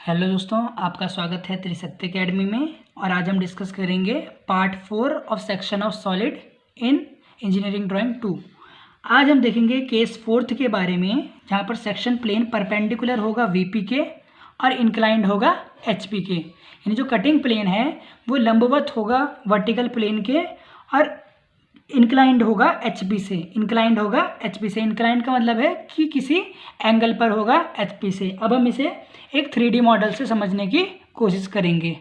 Hello दोस्तों, आपका स्वागत है त्रिशक्ति अकेडमी में। और आज हम डिस्कस करेंगे part 4 of section of solid in engineering drawing 2। आज हम देखेंगे केस 4 के बारे में, जहाँ पर सेक्शन प्लेन परपेंडिकुलर होगा वीपी के और इंक्लाइंड होगा एचपी के। यानी जो कटिंग प्लेन है वो लंबवत होगा वर्टिकल प्लेन के और इंक्लाइंड होगा एचपी से। इंक्लाइंड होगा एचपी से। इंक्लाइंड का मतलब है कि किसी एंगल पर होगा एचपी से। अब हम इसे एक 3D मॉडल से समझने की कोशिश करेंगे।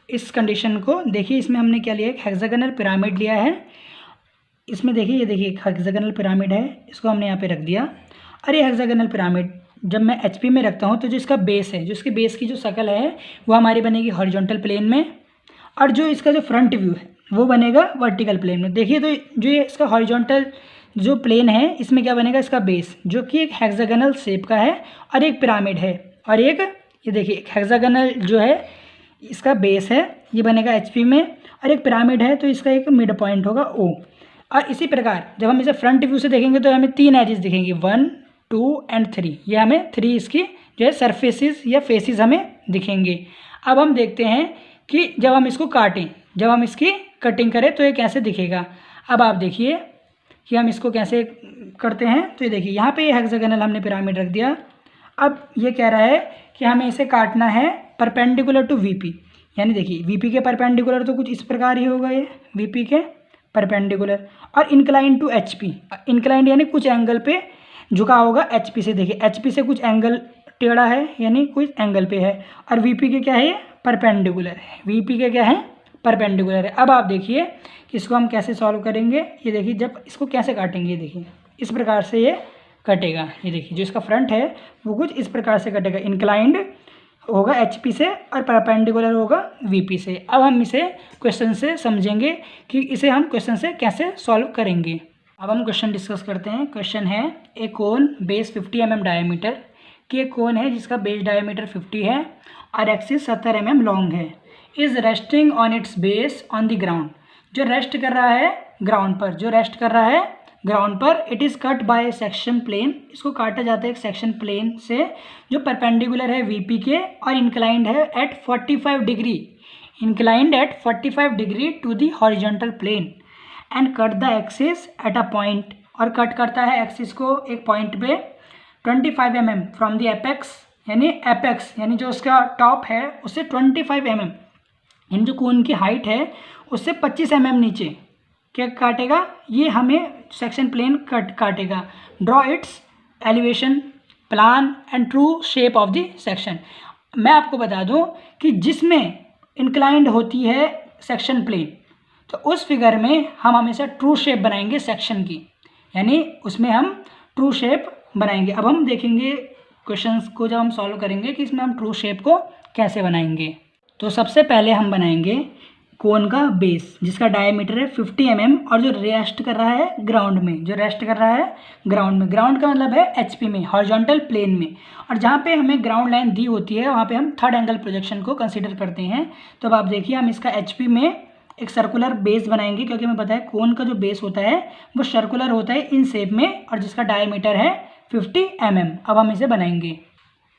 इस कंडीशन को देखिए, इसमें हमने क्या लिया, एक हेक्सागोनल पिरामिड लिया है। इसमें देखिए, ये देखिए एक हेक्सागोनल पिरामिड है, इसको हमने यहाँ पे रख दिया। और ये हेक्सागोनल पिरामिड जब मैं एचपी में रखता हूँ तो जो इसका बेस है, जो इसके बेस की जो शक्ल है वो हमारी बनेगी हॉरिजॉन्टल प्लेन में, और जो इसका जो फ्रंट व्यू है वो बनेगा वर्टिकल प्लेन में। देखिए तो जो ये इसका हॉरिजॉन्टल जो प्लेन है, इसमें क्या बनेगा, इसका बेस जो कि एक हेक्सागोनल शेप का है और एक पिरामिड है, और एक ये देखिए एक हेक्सागोनल जो है इसका बेस है, ये बनेगा एचपी में, और एक पिरामिड है तो इसका एक मिड पॉइंट होगा ओ। और इसी प्रकार जब हम इसे फ्रंट व्यू से देखेंगे तो हमें 3 एजेस दिखेंगी, 1, 2 एंड 3। ये हमें 3 इसकी जो है सरफेसेस या फेसेस हमें दिखेंगे। अब हम देखते हैं कि जब हम इसको काटें, जब हम इसकी कटिंग करें तो ये कैसे दिखेगा। अब आप देखिए कि हम इसको कैसे करते हैं। तो ये देखिए यहाँ पे ये हेक्सागोनल हमने पिरामिड रख दिया। अब ये कह रहा है कि हमें इसे काटना है परपेंडिकुलर टू वीपी। यानी देखिए वीपी के परपेंडिकुलर तो कुछ इस प्रकार ही होगा, ये वीपी के परपेंडिकुलर, और इंक्लाइन टू एचपी। इंक्लाइंड यानी कुछ एंगल पे झुका होगा एचपी से। देखिए एचपी से कुछ एंगल टेढ़ा है, यानी कुछ एंगल पे है, और वीपी के क्या है, परपेंडिकुलर है। वीपी के क्या है, परपेंडिकुलर है। अब आप देखिए कि इसको हम कैसे सॉल्व करेंगे। ये देखिए जब इसको कैसे काटेंगे, देखिए इस प्रकार से ये कटेगा। ये देखिए जो इसका फ्रंट है वो कुछ इस प्रकार से कटेगा, इंक्लाइंड होगा एचपी से और परपेंडिकुलर होगा वीपी से। अब हम इसे क्वेश्चन से समझेंगे कि इसे हम क्वेश्चन से कैसे सॉल्व करेंगे। अब हम क्वेश्चन डिस्कस करते हैं। क्वेश्चन है, ए कोन बेस 50 mm डायमीटर, कि एक कोन है जिसका बेस डायमीटर 50 है और एक्सिस 70 mm लॉन्ग है, is resting on its base on the ground. जो रेस्ट कर रहा है ग्राउंड पर, it is cut by section plane. इसको काटा जाता है एक सेक्शन प्लेन से जो परपेंडिकुलर है वीपी के और इंक्लाइंड है at 45 degree to the horizontal plane, and cut the axis at a point. और कट करता है एक्सिस को एक पॉइंट पे 25 mm फ्रॉम द एपेक्स, यानी जो उसका टॉप है उससे 25 mm, यानी जो कोन की हाइट है उससे 25 mm नीचे क्या काटेगा, ये हमें सेक्शन प्लेन काटेगा। Draw it's elevation, plan and true shape of the section. मैं आपको बता दूं कि जिसमें इंक्लाइंड होती है सेक्शन प्लेन, तो उस फिगर में हम हमेशा ट्रू शेप बनाएंगे सेक्शन की, यानी उसमें हम ट्रू शेप बनाएंगे। अब हम देखेंगे क्वेश्चंस को जब हम सॉल्व करेंगे कि इसमें हम ट्रू शेप को कैसे बनाएंगे। तो सबसे पहले हम बनाएंगे कोन का बेस जिसका डायमीटर है 50 mm और जो रेस्ट कर रहा है ग्राउंड में, ग्राउंड का मतलब है एचपी में, हॉरिजॉन्टल प्लेन में। और जहाँ पे हमें ग्राउंड लाइन दी होती है वहाँ पे हम थर्ड एंगल प्रोजेक्शन को कंसीडर करते हैं। तो अब आप देखिए हम इसका एचपी में एक सर्कुलर बेस बनाएंगे, क्योंकि हमें पता है कोन का जो बेस होता है वो सर्कुलर होता है इन शेप में, और जिसका डायमीटर है 50 mm। अब हम इसे बनाएंगे।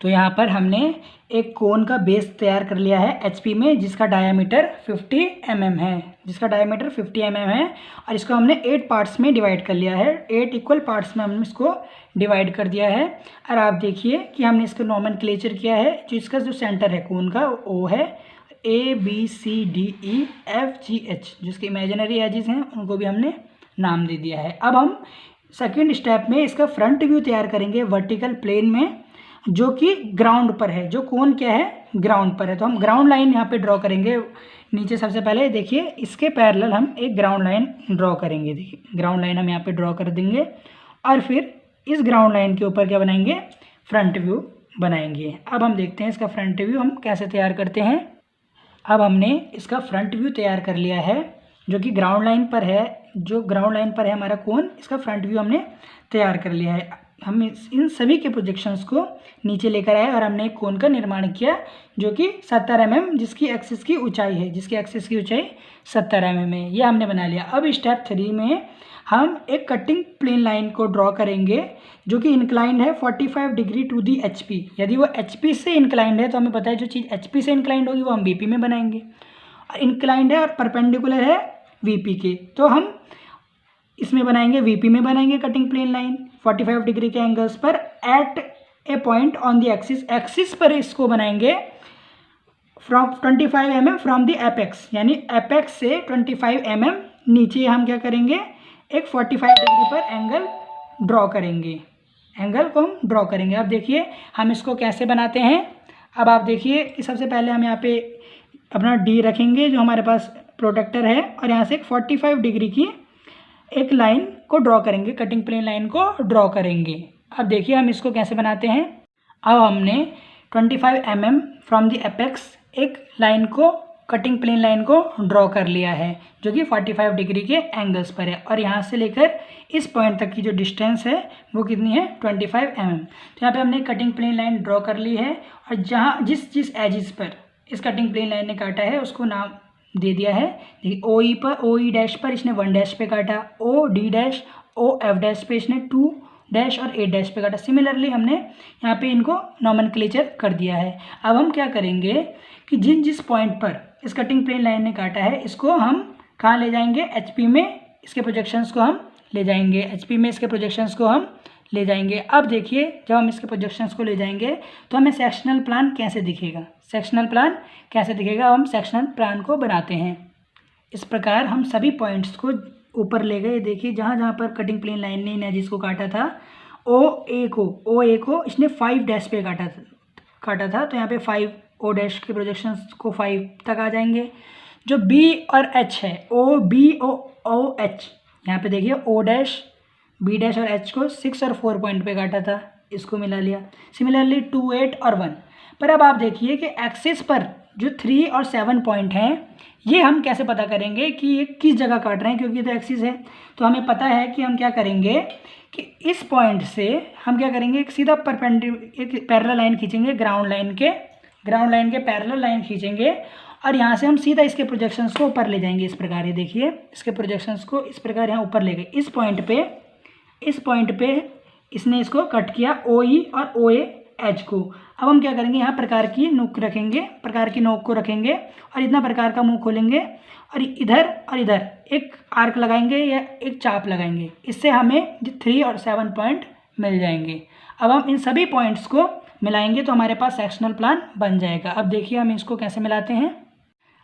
तो यहाँ पर हमने एक कोन का बेस तैयार कर लिया है एचपी में जिसका डायमीटर 50 mm है, और इसको हमने 8 पार्ट्स में डिवाइड कर लिया है। 8 इक्वल पार्ट्स में हमने इसको डिवाइड कर दिया है। और आप देखिए कि हमने इसको नोमेनक्लेचर किया है। जो इसका जो सेंटर है कोन का ओ है ABCDEFGH, जिसके इमेजिनरी एजेस हैं उनको भी हमने नाम दे दिया है। अब हम सेकेंड स्टेप में इसका फ्रंट व्यू तैयार करेंगे वर्टिकल प्लेन में, जो कि ग्राउंड पर है। जो कोन क्या है, ग्राउंड पर है। तो हम ग्राउंड लाइन यहाँ पे ड्रॉ करेंगे नीचे। सबसे पहले देखिए इसके पैरेलल हम एक ग्राउंड लाइन ड्रॉ करेंगे। देखिए ग्राउंड लाइन हम यहाँ पे ड्रॉ कर देंगे, और फिर इस ग्राउंड लाइन के ऊपर क्या बनाएंगे, फ्रंट व्यू बनाएंगे। अब हम देखते हैं इसका फ्रंट व्यू हम कैसे तैयार करते हैं। अब हमने इसका फ्रंट व्यू तैयार कर लिया है जो कि ग्राउंड लाइन पर है, हमारा कोन, इसका फ्रंट व्यू हमने तैयार कर लिया है। हम इन सभी के प्रोजेक्शंस को नीचे लेकर आए और हमने एक कोन का निर्माण किया जो कि 70 mm जिसकी एक्सिस की ऊंचाई है, जिसकी एक्सिस की ऊंचाई 70 mm है। ये हमने बना लिया। अब स्टेप 3 में हम एक कटिंग प्लेन लाइन को ड्रॉ करेंगे जो कि इंक्लाइंड है 45 डिग्री टू दी HP। यदि वो HP से इंक्लाइंड है तो हमें पता है जो चीज़ HP से इंक्लाइंड होगी वो हम VP में बनाएंगे। इंक्लाइंड है और परपेंडिकुलर है VP के, तो हम इसमें बनाएंगे VP में बनाएंगे कटिंग प्लेन लाइन 45 डिग्री के एंगल्स पर at a point on the axis. Axis पर इसको बनाएंगे from 25 mm from the apex, यानी एपेक्स से 25 mm नीचे हम क्या करेंगे एक 45 डिग्री पर एंगल ड्रॉ करेंगे, एंगल को हम ड्रॉ करेंगे। अब देखिए हम इसको कैसे बनाते हैं। अब आप देखिए कि सबसे पहले हम यहाँ पे अपना D रखेंगे जो हमारे पास प्रोटेक्टर है और यहाँ से एक 45 डिग्री की एक लाइन को ड्रॉ करेंगे, कटिंग प्लेन लाइन को ड्रॉ करेंगे। अब देखिए हम इसको कैसे बनाते हैं। अब हमने 25 mm फ्रॉम द एपेक्स एक लाइन को, कटिंग प्लेन लाइन को ड्रॉ कर लिया है जो कि 45 डिग्री के एंगल्स पर है और यहाँ से लेकर इस पॉइंट तक की जो डिस्टेंस है वो कितनी है 25 mm। तो यहाँ पे हमने कटिंग प्लेन लाइन ड्रॉ कर ली है और जहाँ जिस एजिस पर इस कटिंग प्लेन लाइन ने काटा है उसको नाम दे दिया है। देखिए OE पर, OE डैश पर इसने 1 डैश पे काटा, OD डैश OF डैश पे इसने 2 डैश और 8 डैश पे काटा। सिमिलरली हमने यहाँ पे इनको नॉमेनक्लेचर कर दिया है। अब हम क्या करेंगे कि जिस पॉइंट पर इस कटिंग प्लेन लाइन ने काटा है इसको हम कहाँ ले जाएंगे HP में, इसके प्रोजेक्शंस को हम ले जाएंगे HP में, इसके प्रोजेक्शंस को हम ले जाएंगे। अब देखिए जब हम इसके प्रोजेक्शंस को ले जाएंगे तो हमें सेक्शनल प्लान कैसे दिखेगा, सेक्शनल प्लान कैसे दिखेगा। हम सेक्शनल प्लान को बनाते हैं इस प्रकार। हम सभी पॉइंट्स को ऊपर ले गए। देखिए जहाँ पर कटिंग प्लेन लाइन ने इन एजिस को काटा था, OA को इसने 5 डैश पे काटा था तो यहाँ पे 5 O डैश के प्रोजेक्शंस को 5 तक आ जाएंगे। जो B और H है, OH, यहाँ पे देखिए O डैश, B डैश और H को 6 और 4 पॉइंट पे काटा था, इसको मिला लिया। सिमिलरली 2, 8 और 1 पर अब आप देखिए कि एक्सिस पर जो 3 और 7 पॉइंट हैं ये हम कैसे पता करेंगे कि ये किस जगह काट रहे हैं, क्योंकि तो एक्सिस है। तो हमें पता है कि हम क्या करेंगे कि इस पॉइंट से हम क्या करेंगे एक सीधा एक पैरेलल लाइन खींचेंगे, ग्राउंड लाइन के पैरेलल लाइन खींचेंगे और यहाँ से हम सीधा इसके प्रोजेक्शंस को ऊपर ले जाएंगे। इस प्रकार ये देखिए इसके प्रोजेक्शंस को इस प्रकार यहाँ ऊपर ले गए। इस पॉइंट पे इसने इसको कट किया OE और OH को। अब हम क्या करेंगे यहाँ प्रकार की नोक को रखेंगे और इतना प्रकार का मुंह खोलेंगे और इधर एक आर्क लगाएंगे या एक चाप लगाएंगे। इससे हमें 3 और 7 पॉइंट मिल जाएंगे। अब हम इन सभी पॉइंट्स को मिलाएंगे तो हमारे पास सेक्शनल प्लान बन जाएगा। अब देखिए हम इसको कैसे मिलाते हैं।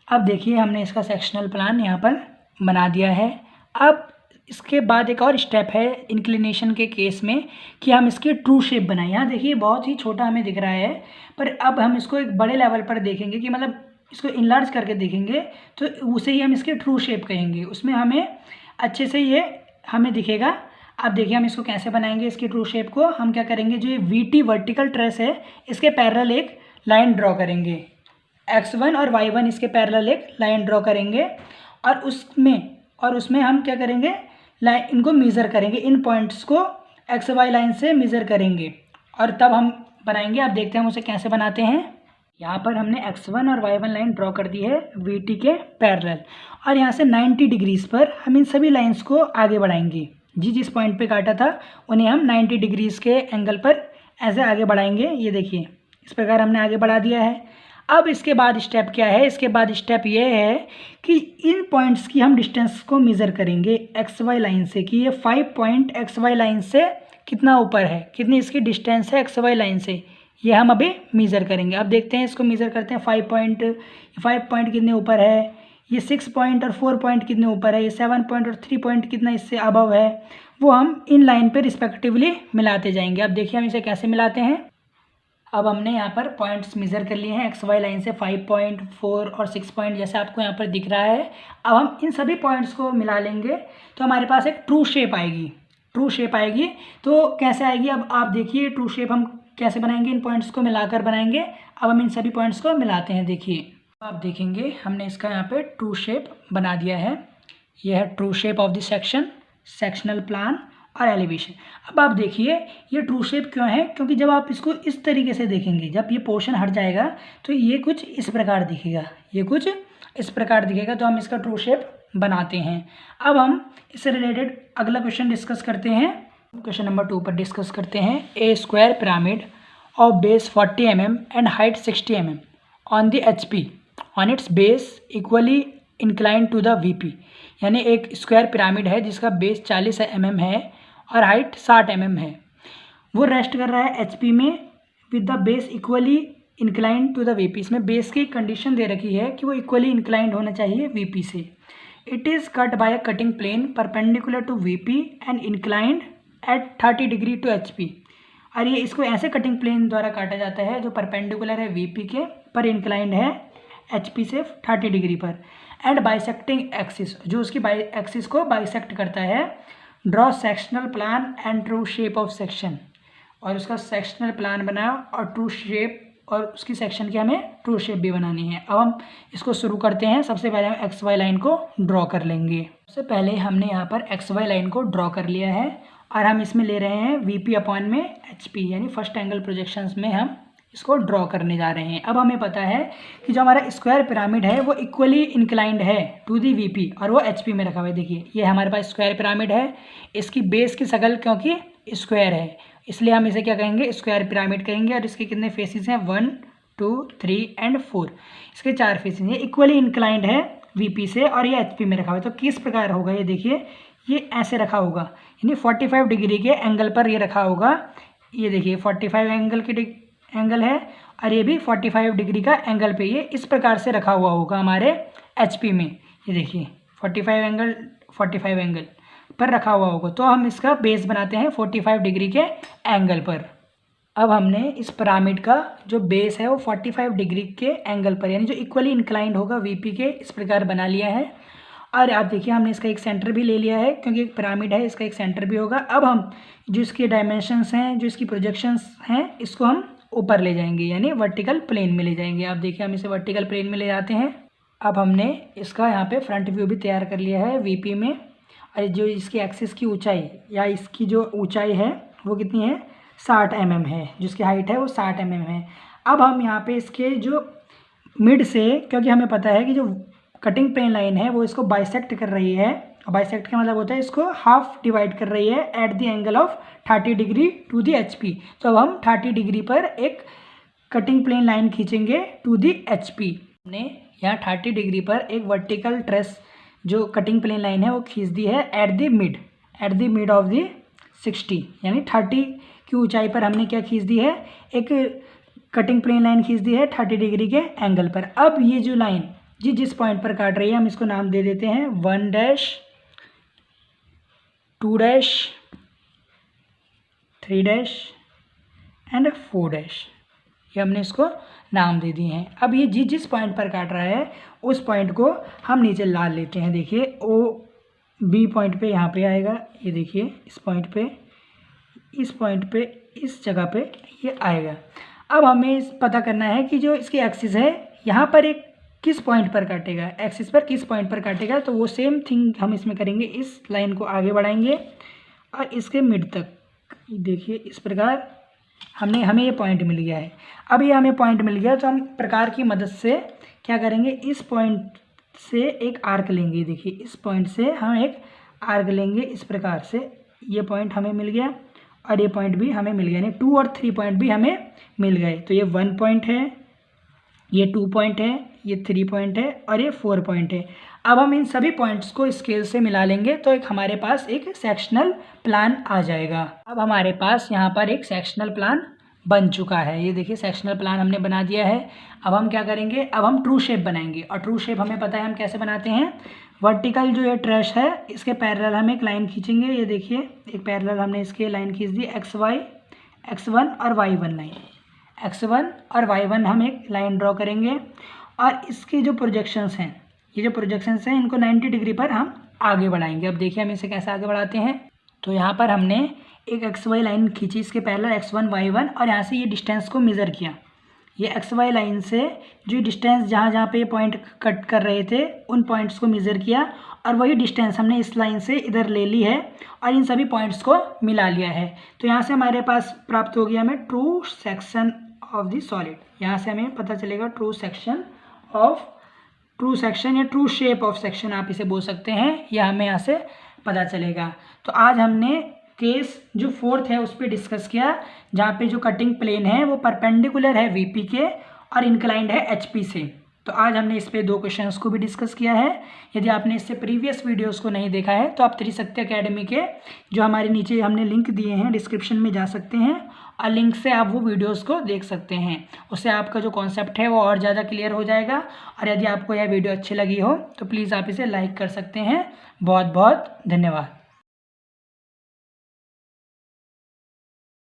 अब देखिए हमने इसका सेक्शनल प्लान यहाँ पर बना दिया है। अब इसके बाद एक और स्टेप है इंक्लिनेशन के केस में कि हम इसकी ट्रू शेप बनाएं। यहाँ देखिए बहुत ही छोटा हमें दिख रहा है पर अब हम इसको एक बड़े लेवल पर देखेंगे कि मतलब इसको इनलार्ज करके देखेंगे तो उसे ही हम इसकी ट्रू शेप कहेंगे। उसमें हमें अच्छे से ये हमें दिखेगा। अब देखिए हम इसको कैसे बनाएंगे इसकी ट्रू शेप को। हम क्या करेंगे जो ये VT वर्टिकल ट्रेस है इसके पैरेलल एक लाइन ड्रॉ करेंगे, X1 और Y1 इसके पैरेलल एक लाइन ड्रॉ करेंगे और उसमें हम क्या करेंगे इनको मेज़र करेंगे, इन पॉइंट्स को XY लाइन से मेज़र करेंगे और तब हम बनाएंगे। आप देखते हैं हम उसे कैसे बनाते हैं। यहाँ पर हमने X1 और Y1 लाइन ड्रॉ कर दी है VT के पैरेलल और यहाँ से 90 डिग्रीज़ पर हम इन सभी लाइंस को आगे बढ़ाएंगे। जिस पॉइंट पे काटा था उन्हें हम 90 डिग्रीज़ के एंगल पर ऐसे आगे बढ़ाएंगे। ये देखिए इस प्रकार हमने आगे बढ़ा दिया है। अब इसके बाद स्टेप क्या है, इसके बाद स्टेप ये है कि इन पॉइंट्स की हम डिस्टेंस को मेज़र करेंगे XY लाइन से कि ये 5 पॉइंट XY लाइन से कितना ऊपर है, कितनी इसकी डिस्टेंस है XY लाइन से, ये हम अभी मेज़र करेंगे। अब देखते हैं इसको मेज़र करते हैं। 5 पॉइंट कितने ऊपर है, ये 6 पॉइंट और 4 पॉइंट कितने ऊपर है, ये 7 पॉइंट और 3 पॉइंट कितना इससे अबव है, वो हम इन लाइन पे रिस्पेक्टिवली मिलाते जाएंगे। अब देखिए हम इसे कैसे मिलाते हैं। अब हमने यहाँ पर पॉइंट्स मेज़र कर लिए हैं XY लाइन से 5 पॉइंट, 4 और 6 पॉइंट जैसे आपको यहाँ पर दिख रहा है। अब हम इन सभी पॉइंट्स को मिला लेंगे तो हमारे पास एक ट्रू शेप आएगी। तो कैसे आएगी अब आप देखिए ट्रू शेप हम कैसे बनाएंगे, इन पॉइंट्स को मिलाकर बनाएंगे। अब हम इन सभी पॉइंट्स को मिलाते हैं। देखिए आप देखेंगे हमने इसका यहाँ पे ट्रू शेप बना दिया है। यह है true shape of the sectional plan और एलिवेशन। अब आप देखिए ये ट्रू शेप क्यों है, क्योंकि जब आप इसको इस तरीके से देखेंगे, जब ये पोर्शन हट जाएगा तो ये कुछ इस प्रकार दिखेगा, ये कुछ इस प्रकार दिखेगा, तो हम इसका ट्रू शेप बनाते हैं। अब हम इससे रिलेटेड अगला क्वेश्चन डिस्कस करते हैं। क्वेश्चन नंबर 2 पर डिस्कस करते हैं। A square pyramid of base 40 mm and height 60 mm on the HP on its base equally incline to the VP। यानी एक स्क्वायर पिरामिड है जिसका बेस 40 mm है और हाइट 60 mm है, वो रेस्ट कर रहा है HP में with the base equally incline to the VP। इसमें बेस की कंडीशन दे रखी है कि वो इक्वली इंक्लाइंड होना चाहिए VP से। It is cut by a cutting plane perpendicular to VP and inclined at 30 degree to HP। और ये इसको ऐसे कटिंग प्लेन द्वारा काटा जाता है जो परपेंडिकुलर है VP के, पर इंक्लाइंड है HP से 30 डिग्री पर। एंड बाइसेक्टिंग एक्सिस, जो उसकी एक्सिस को बाइसेक्ट करता है। Draw sectional plan and true shape of section, और उसका सेक्शनल प्लान बनाओ और ट्रू शेप, और उसकी सेक्शन की हमें ट्रू शेप भी बनानी है। अब हम इसको शुरू करते हैं। सबसे पहले हम XY लाइन को ड्रॉ कर लेंगे। सबसे पहले हमने यहाँ पर XY लाइन को ड्रॉ कर लिया है और हम इसमें ले रहे हैं VP अपॉन में HP, यानी फर्स्ट एंगल प्रोजेक्शंस में हम इसको ड्रॉ करने जा रहे हैं। अब हमें पता है कि जो हमारा स्क्वायर पिरामिड है वो इक्वली इंक्लाइंड है टू दी VP और वो HP में रखा हुआ है। देखिए ये हमारे पास स्क्वायर पिरामिड है, इसकी बेस की शक्ल क्योंकि स्क्वायर है इसलिए हम इसे क्या कहेंगे, स्क्वायर पिरामिड कहेंगे। और इसके कितने फेसेस हैं, 1 2 3 एंड 4, इसके 4 फेसेस। ये इक्वली इंक्लाइंड है VP से और ये HP में रखा हुआ है। तो किस प्रकार होगा, ये देखिए ये ऐसे रखा होगा, यानी 45 डिग्री के एंगल पर ये रखा होगा। ये देखिए 45 एंगल है और ये भी 45 डिग्री का एंगल पे ये इस प्रकार से रखा हुआ होगा हमारे HP में। ये देखिए 45 एंगल पर रखा हुआ होगा। तो हम इसका बेस बनाते हैं 45 डिग्री के एंगल पर। अब हमने इस पिरामिड का जो बेस है वो 45 डिग्री के एंगल पर, यानी जो इक्वली इंक्लाइंड होगा VP के, इस प्रकार बना लिया है। और आप देखिए हमने इसका एक सेंटर भी ले लिया है, क्योंकि एक पिरामिड है इसका एक सेंटर भी होगा। अब हम जो इसके डायमेंशंस हैं, जो इसकी प्रोजेक्शंस हैं, इसको हम ऊपर ले जाएंगे, यानी वर्टिकल प्लेन में ले जाएंगे। आप देखिए हम इसे वर्टिकल प्लेन में ले जाते हैं। अब हमने इसका यहाँ पे फ्रंट व्यू भी तैयार कर लिया है VP में। और जो इसकी एक्सिस की ऊंचाई या इसकी जो ऊंचाई है वो कितनी है, 60 mm है, जिसकी हाइट है वो 60 mm है। अब हम यहाँ पे इसके जो मिड से, क्योंकि हमें पता है कि जो कटिंग प्लेन लाइन है वो इसको बाइसेक्ट कर रही है, बाइसेक्ट का मतलब होता है इसको हाफ डिवाइड कर रही है at the angle of 30 degree to the HP। तो अब हम 30 डिग्री पर एक कटिंग प्लेन लाइन खींचेंगे टू दी HP। हमने यहाँ 30 डिग्री पर एक वर्टिकल ट्रेस जो कटिंग प्लेन लाइन है वो खींच दी है at the mid of the 60, यानी 30 की ऊंचाई पर हमने क्या खींच दी है, एक कटिंग प्लेन लाइन खींच दी है 30 डिग्री के एंगल पर। अब ये जो लाइन जिस पॉइंट पर काट रही है हम इसको नाम दे देते हैं 1 2 3 एंड 4। ये हमने इसको नाम दे दिए हैं। अब ये जिस पॉइंट पर काट रहा है उस पॉइंट को हम नीचे ला लेते हैं। देखिए OB पॉइंट पे यहाँ पे आएगा, ये देखिए इस पॉइंट पे इस जगह पे ये आएगा। अब हमें पता करना है कि जो इसकी एक्सिस है यहाँ पर एक किस पॉइंट पर काटेगा, एक्सिस पर किस पॉइंट पर काटेगा। तो वो सेम थिंग हम इसमें करेंगे, इस लाइन को आगे बढ़ाएंगे और इसके मिड तक, देखिए इस प्रकार हमें ये पॉइंट मिल गया है। अब ये हमें पॉइंट मिल गया तो हम प्रकार की मदद से क्या करेंगे, इस पॉइंट से एक आर्क लेंगे। देखिए इस पॉइंट से हम एक आर्क लेंगे इस प्रकार से। ये पॉइंट हमें मिल गया और ये पॉइंट भी हमें मिल गया, यानी 2 और 3 पॉइंट भी हमें मिल गए। तो ये 1 पॉइंट है, ये 2 पॉइंट है, ये 3 पॉइंट है और ये 4 पॉइंट है। अब हम इन सभी पॉइंट्स को स्केल से मिला लेंगे तो एक हमारे पास एक सेक्शनल प्लान आ जाएगा। अब हमारे पास यहाँ पर एक सेक्शनल प्लान बन चुका है। ये देखिए सेक्शनल प्लान हमने बना दिया है। अब हम क्या करेंगे, अब हम ट्रू शेप बनाएंगे। और ट्रू शेप हमें पता है हम कैसे बनाते हैं। वर्टिकल जो ये ट्रेस है इसके पैरेलल हम एक लाइन खींचेंगे। ये देखिए एक पैरेलल हमने इसके लाइन खींच दी, x1 और y1 लाइन, x1 और y1 हम एक लाइन ड्रॉ करेंगे। और इसके जो प्रोजेक्शंस हैं, ये जो प्रोजेक्शंस हैं इनको 90 डिग्री पर हम आगे बढ़ाएंगे। अब देखिए हम इसे कैसे आगे बढ़ाते हैं। तो यहाँ पर हमने एक XY लाइन खींची इसके पैरेलल, x1 y1, और यहाँ से ये डिस्टेंस को मेज़र किया। ये एक्स वाई लाइन से जो डिस्टेंस जहाँ जहाँ पे ये पॉइंट कट कर रहे थे उन पॉइंट्स को मेज़र किया और वही डिस्टेंस हमने इस लाइन से इधर ले ली है और इन सभी पॉइंट्स को मिला लिया है। तो यहाँ से हमारे पास प्राप्त हो गया हमें true section of the solid. यहाँ से हमें पता चलेगा ट्रू सेक्शन या ट्रू शेप ऑफ सेक्शन आप इसे बोल सकते हैं, यह हमें यहाँ से पता चलेगा। तो आज हमने केस जो फोर्थ है उस पर डिस्कस किया, जहाँ पे जो कटिंग प्लेन है वो परपेंडिकुलर है वीपी के और इंक्लाइंड है एचपी से। तो आज हमने इस पे 2 क्वेश्चंस को भी डिस्कस किया है। यदि आपने इससे प्रीवियस वीडियोस को नहीं देखा है तो आप त्रिशक्ति एकेडमी के जो हमारे नीचे हमने लिंक दिए हैं डिस्क्रिप्शन में जा सकते हैं और लिंक से आप वो वीडियोस को देख सकते हैं। उससे आपका जो कॉन्सेप्ट है वो और ज़्यादा क्लियर हो जाएगा। और यदि आपको यह वीडियो अच्छी लगी हो तो प्लीज़ आप इसे लाइक कर सकते हैं। बहुत बहुत धन्यवाद।